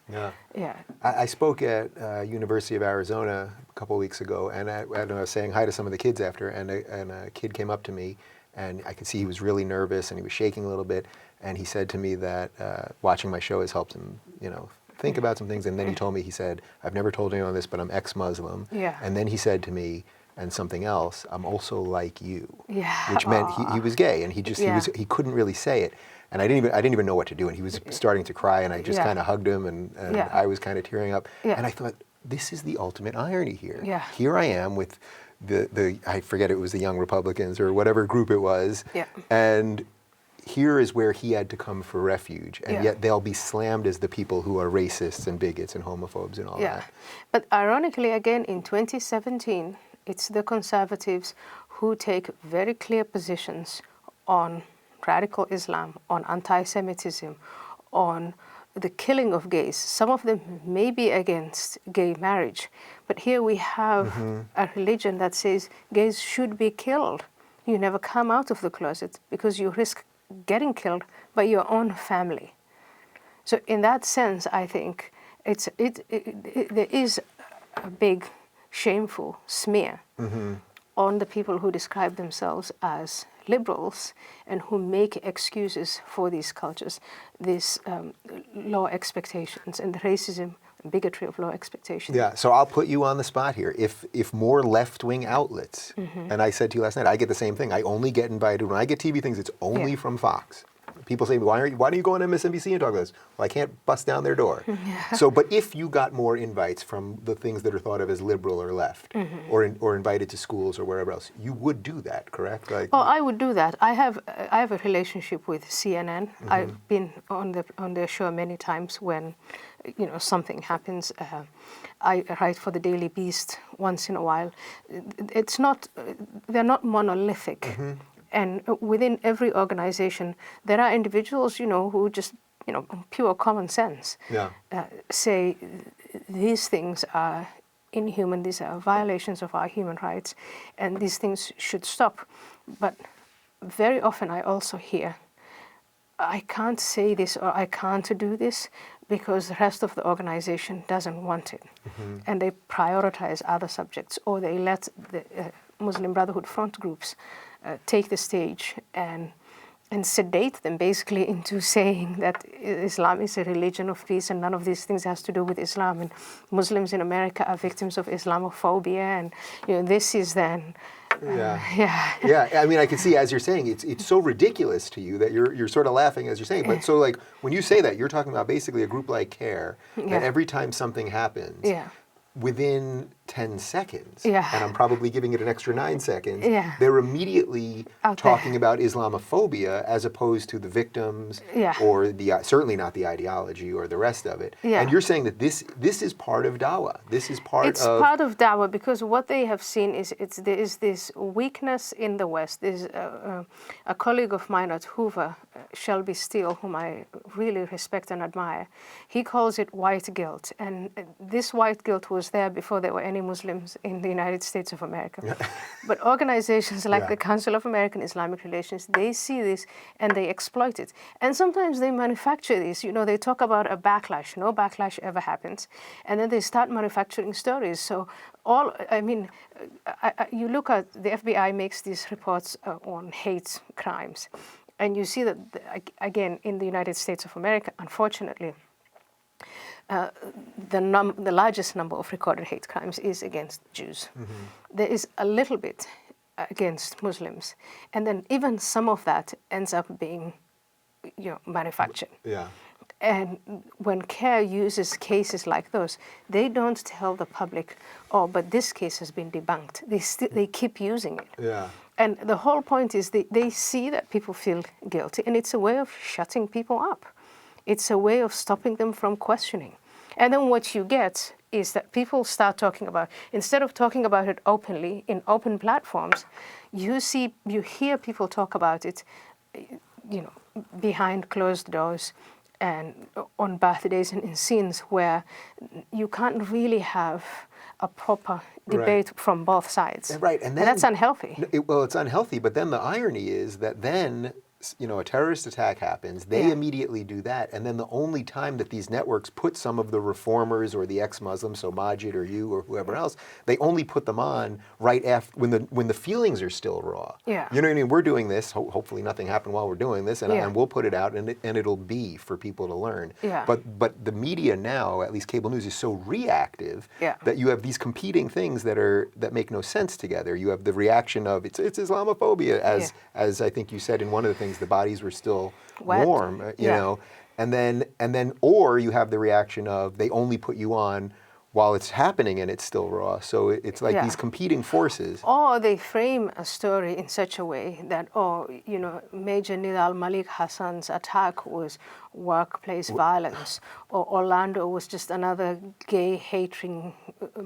S2: Yeah.
S1: I spoke at University of Arizona a couple of weeks ago, and I was saying hi to some of the kids after, and a kid came up to me, and I could see he was really nervous, and he was shaking a little bit, and he said to me that watching my show has helped him, think about some things. And then he told me, he said, I've never told anyone this, but I'm ex-Muslim. Yeah. And then he said to me, and something else, I'm also like you. Yeah. Which meant he was gay, and he couldn't really say it. And I didn't even know what to do, and he was starting to cry, and I just kind of hugged him, and I was kind of tearing up. Yeah. And I thought, this is the ultimate irony here. Yeah. Here I am with the I forget, it was the Young Republicans or whatever group it was. Yeah. And here is where he had to come for refuge, and yet they'll be slammed as the people who are racists and bigots and homophobes and all that.
S2: But ironically, again, in 2017, it's the conservatives who take very clear positions on radical Islam, on anti-Semitism, on the killing of gays. Some of them may be against gay marriage, but here we have a religion that says gays should be killed. You never come out of the closet because you risk getting killed by your own family. So in that sense, I think there is a big shameful smear on the people who describe themselves as liberals and who make excuses for these cultures, these law expectations and the racism and bigotry of law expectations.
S1: Yeah, so I'll put you on the spot here. If more left-wing outlets, and I said to you last night, I get the same thing. I only get invited, when I get TV things, it's only from Fox. People say, why don't you go on MSNBC and talk about this? Well, I can't bust down their door. So, but if you got more invites from the things that are thought of as liberal or left, or invited to schools or wherever else, you would do that, correct? Like,
S2: oh, I would do that. I have a relationship with CNN. I've been on their show many times when, something happens. I write for the Daily Beast once in a while. They're not monolithic. And within every organization, there are individuals, who just, pure common sense, say these things are inhuman, these are violations of our human rights, and these things should stop. But very often I also hear, I can't say this or I can't do this because the rest of the organization doesn't want it. And they prioritize other subjects, or they let the Muslim Brotherhood front groups take the stage and sedate them basically into saying that Islam is a religion of peace and none of these things has to do with Islam, and Muslims in America are victims of Islamophobia, and this is then
S1: yeah. I mean, I can see, as you're saying, it's so ridiculous to you that you're sort of laughing as you're saying. But so, like, when you say that, you're talking about basically a group like CARE that every time something happens, within 10 seconds, and I'm probably giving it an extra 9 seconds, they're immediately talking about Islamophobia as opposed to the victims or certainly not the ideology or the rest of it. And you're saying that this is part of Dawa. It's part of
S2: Dawa because what they have seen is there is this weakness in the West. There's a colleague of mine at Hoover, Shelby Steele, whom I really respect and admire. He calls it white guilt, and this white guilt was there before there were any Muslims in the United States of America. But organizations like the Council of American Islamic Relations, they see this and they exploit it. And sometimes they manufacture this. They talk about a backlash. No backlash ever happens. And then they start manufacturing stories. So you look at, the FBI makes these reports on hate crimes. And you see that, again, in the United States of America, unfortunately, the largest number of recorded hate crimes is against Jews. There is a little bit against Muslims, and then even some of that ends up being, manufactured. And when CARE uses cases like those, they don't tell the public, oh, but this case has been debunked. They keep using it. And the whole point is they see that people feel guilty, and it's a way of shutting people up. It's a way of stopping them from questioning. And then what you get is that people start talking about, instead of talking about it openly in open platforms, you hear people talk about it, behind closed doors and on birthdays and in scenes where you can't really have a proper debate from both sides. And that's unhealthy.
S1: It's unhealthy, but then the irony is that then a terrorist attack happens, they immediately do that, and then the only time that these networks put some of the reformers or the ex-Muslims, so Majid or you or whoever else, they only put them on right after, when the feelings are still raw. You know what I mean? We're doing this, hopefully nothing happened while we're doing this, and we'll put it out, and it'll be for people to learn. But the media now, at least cable news, is so reactive that you have these competing things that make no sense together. You have the reaction of it's Islamophobia, as I think you said in one of the things, the bodies were still warm, and then or you have the reaction of they only put you on while it's happening and it's still raw. So it's like these competing forces.
S2: Or they frame a story in such a way that, Major Nidal Malik Hassan's attack was workplace violence, or Orlando was just another gay hating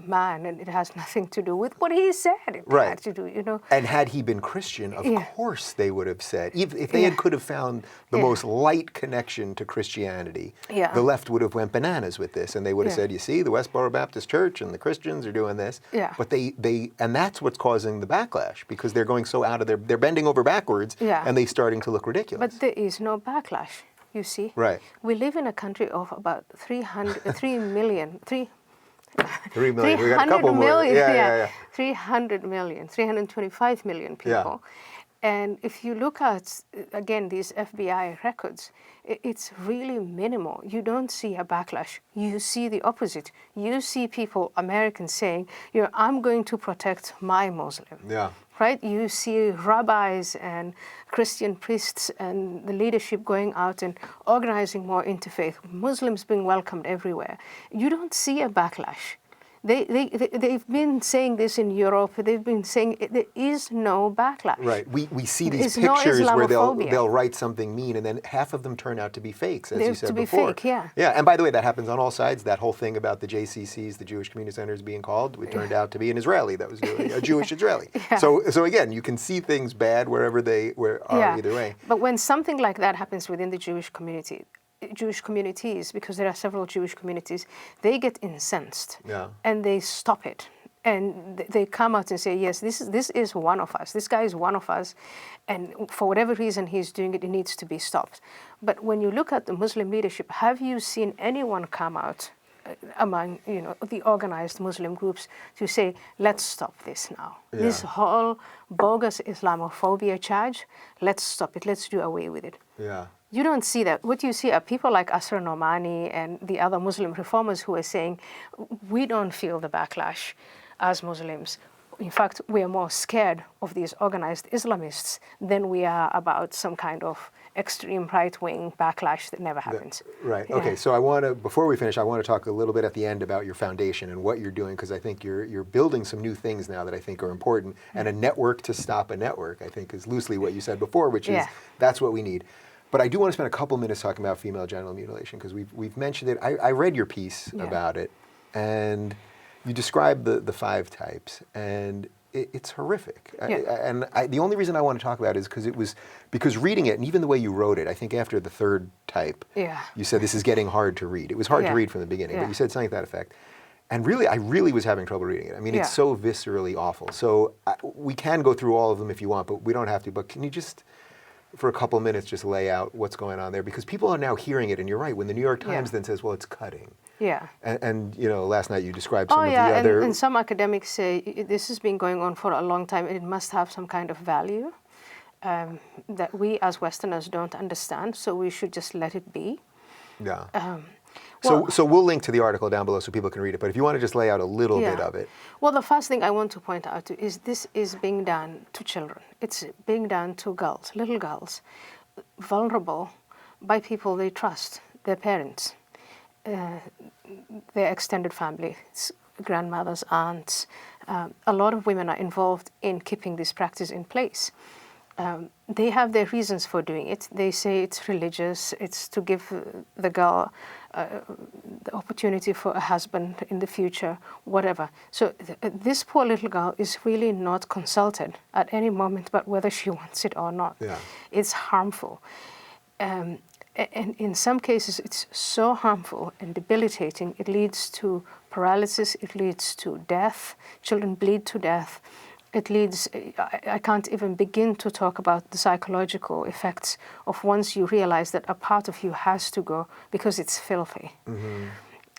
S2: man, and it has nothing to do with what he said. It had to do,
S1: And had he been Christian, of course they would have said, if they could have found the most light connection to Christianity, the left would have went bananas with this, and they would have said, you see, the Westboro Baptist Church and the Christians are doing this. But and that's what's causing the backlash, because they're going so out of they're bending over backwards, and they're starting to look ridiculous.
S2: But there is no backlash, you see.
S1: Right.
S2: We live in a country of about 3 million.
S1: 3 million. We got a couple more.
S2: 300 million, 325 million people. And if you look at, again, these FBI records, it's really minimal. You don't see a backlash. You see the opposite. You see people, Americans, saying, I'm going to protect my Muslim. Right? You see rabbis and Christian priests and the leadership going out and organizing more interfaith, Muslims being welcomed everywhere. You don't see a backlash. They've been saying this in Europe. They've been saying there is no backlash.
S1: Right. We see these pictures where they'll write something mean, and then half of them turn out to be fakes, as you said before.
S2: Fake, yeah.
S1: Yeah. And by the way, that happens on all sides. That whole thing about the JCCs, the Jewish Community Centers, being called, it turned out to be an Israeli that was doing a Jewish Israeli. So again, you can see things bad wherever they are either way.
S2: But when something like that happens within the Jewish communities, because there are several Jewish communities, they get incensed and they stop it. And they come out and say, yes, this is one of us. This guy is one of us. And for whatever reason he's doing it, it needs to be stopped. But when you look at the Muslim leadership, have you seen anyone come out among the organized Muslim groups to say, let's stop this now? This whole bogus Islamophobia charge, let's stop it. Let's do away with it. You don't see that. What you see are people like Asra Nomani and the other Muslim reformers who are saying, we don't feel the backlash as Muslims. In fact, we are more scared of these organized Islamists than we are about some kind of extreme right-wing backlash that never happens.
S1: Right. Okay. So before we finish, I want to talk a little bit at the end about your foundation and what you're doing, because I think you're building some new things now that I think are important. And a network to stop a network, I think, is loosely what you said before, which is that's what we need. But I do want to spend a couple minutes talking about female genital mutilation, because we've mentioned it. I read your piece about it, and you describe the 5 types, and it's horrific. The only reason I want to talk about it is because reading it, and even the way you wrote it, I think after the 3rd type, you said this is getting hard to read. It was hard to read from the beginning, but you said something to that effect. And really, I really was having trouble reading it. I mean, it's so viscerally awful. So we can go through all of them if you want, but we don't have to. But can you just, for a couple of minutes, just lay out what's going on there? Because people are now hearing it, and you're right, when the New York Times then says, well, it's cutting. And last night you described some of the other...
S2: And some academics say this has been going on for a long time, and it must have some kind of value that we as Westerners don't understand, so we should just let it be.
S1: So we'll link to the article down below so people can read it, but if you want to just lay out a little bit of it.
S2: Well, the first thing I want to point out is this is being done to children. It's being done to girls, little girls, vulnerable by people they trust, their parents, their extended family, grandmothers, aunts. A lot of women are involved in keeping this practice in place. They have their reasons for doing it. They say it's religious, it's to give the girl the opportunity for a husband in the future, whatever. So this poor little girl is really not consulted at any moment about whether she wants it or not. It's harmful. And in some cases, it's so harmful and debilitating, it leads to paralysis, it leads to death. Children bleed to death. It leads, I can't even begin to talk about the psychological effects of once you realize that a part of you has to go because it's filthy.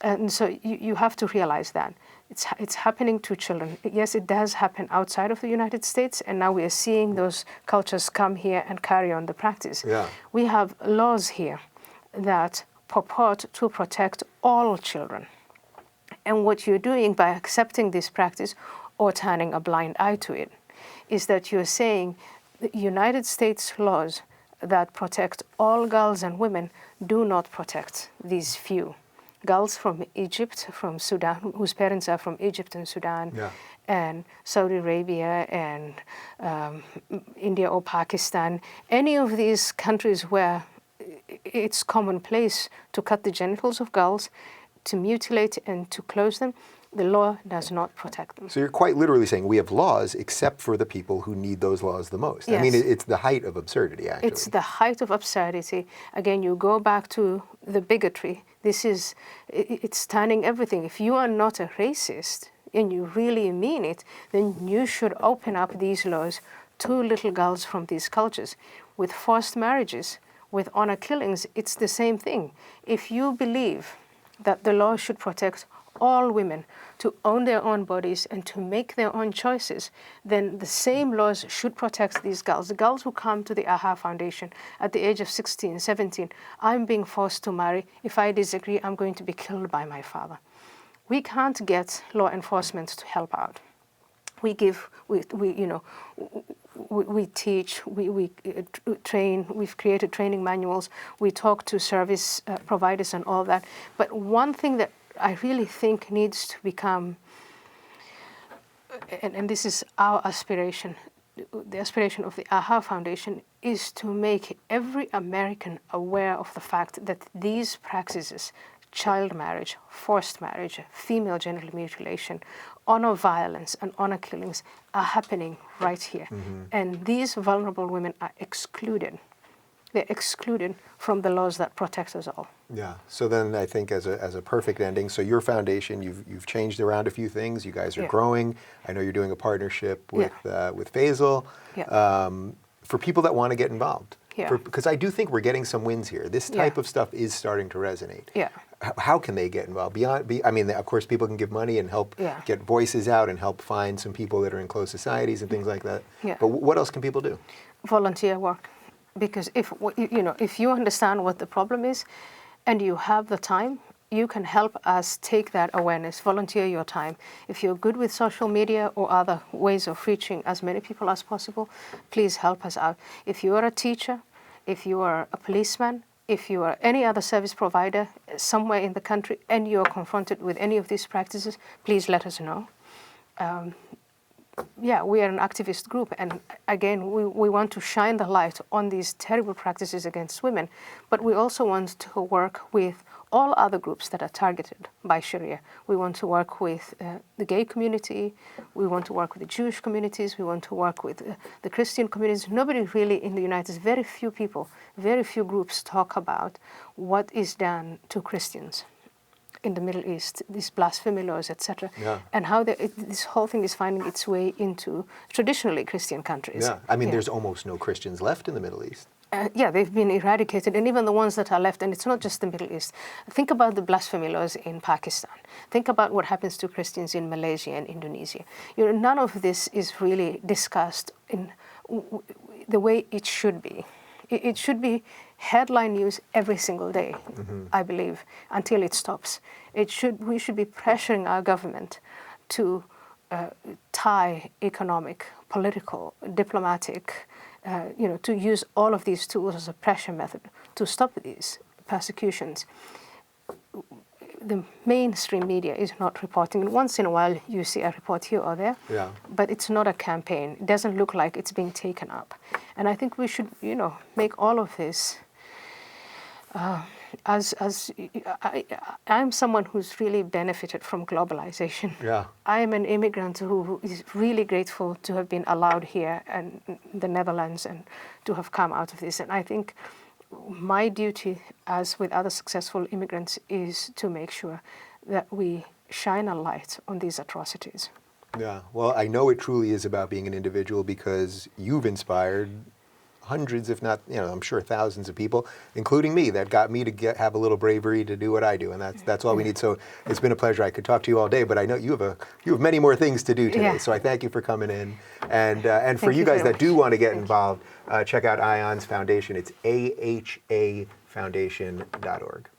S2: And so you have to realize that. It's happening to children. Yes, it does happen outside of the United States, and now we are seeing those cultures come here and carry on the practice. We have laws here that purport to protect all children. And what you're doing by accepting this practice or turning a blind eye to it is that you're saying the United States laws that protect all girls and women do not protect these few. girls from Egypt, from Sudan, whose parents are from Egypt and Sudan, and Saudi Arabia and India or Pakistan, any of these countries where it's commonplace to cut the genitals of girls, to mutilate and to close them, the law does not protect them.
S1: So you're quite literally saying we have laws except for the people who need those laws the most.
S2: Yes.
S1: I mean, it's the height of absurdity, actually.
S2: It's the height of absurdity. Again, you go back to the bigotry. It's standing everything. If you are not a racist and you really mean it, then you should open up these laws to little girls from these cultures. With forced marriages, with honor killings, it's the same thing. If you believe that the law should protect all women to own their own bodies and to make their own choices, then the same laws should protect these girls. The girls who come to the AHA Foundation at the age of 16, 17, I'm being forced to marry. If I disagree, I'm going to be killed by my father. We can't get law enforcement to help out. We give, we teach, we train, we've created training manuals, we talk to service providers and all that. But one thing that I really think needs to become, and this is our aspiration, the aspiration of the AHA Foundation, is to make every American aware of the fact that these practices, child marriage, forced marriage, female genital mutilation, honor violence and honor killings are happening right here. And these vulnerable women are excluded. They're excluded from the laws that protect us all.
S1: Yeah. So then I think as a perfect ending, so your foundation, you've changed around a few things. You guys are growing. I know you're doing a partnership with Faisal. For people that want to get involved. Because I do think we're getting some wins here. This type of stuff is starting to resonate. How can they get involved? I mean, of course, people can give money and help get voices out and help find some people that are in closed societies and things like that. But what else can people do?
S2: Volunteer work. Because if you understand what the problem is and you have the time, you can help us take that awareness, volunteer your time. If you're good with social media or other ways of reaching as many people as possible, please help us out. If you are a teacher, if you are a policeman, if you are any other service provider somewhere in the country and you are confronted with any of these practices, please let us know. We are an activist group, and again, we want to shine the light on these terrible practices against women, but we also want to work with all other groups that are targeted by Sharia. We want to work with the gay community, we want to work with the Jewish communities, we want to work with the Christian communities. Nobody really in the United States, very few people, very few groups talk about what is done to Christians in the Middle East, these blasphemy laws, etc., and how this whole thing is finding its way into traditionally Christian countries.
S1: I mean, there's almost no Christians left in the Middle East.
S2: They've been eradicated, and even the ones that are left, and it's not just the Middle East. Think about the blasphemy laws in Pakistan. Think about what happens to Christians in Malaysia and Indonesia. None of this is really discussed in the way it should be. It should be headline news every single day, I believe, until it stops. We should be pressuring our government to tie economic, political, diplomatic, to use all of these tools as a pressure method to stop these persecutions. The mainstream media is not reporting. And once in a while, you see a report here or there, but it's not a campaign. It doesn't look like it's being taken up. And I think we should, make all of this. I'm someone who's really benefited from globalization. I am an immigrant who is really grateful to have been allowed here in the Netherlands and to have come out of this. And I think my duty, as with other successful immigrants, is to make sure that we shine a light on these atrocities.
S1: Well, I know it truly is about being an individual because you've inspired hundreds, if not, I'm sure thousands of people, including me, that got me to have a little bravery to do what I do, and that's all we need. So it's been a pleasure. I could talk to you all day, but I know you have many more things to do today. So I thank you for coming in, and for you guys that do want to get involved, check out Ayaan's foundation. It's ahafoundation.org.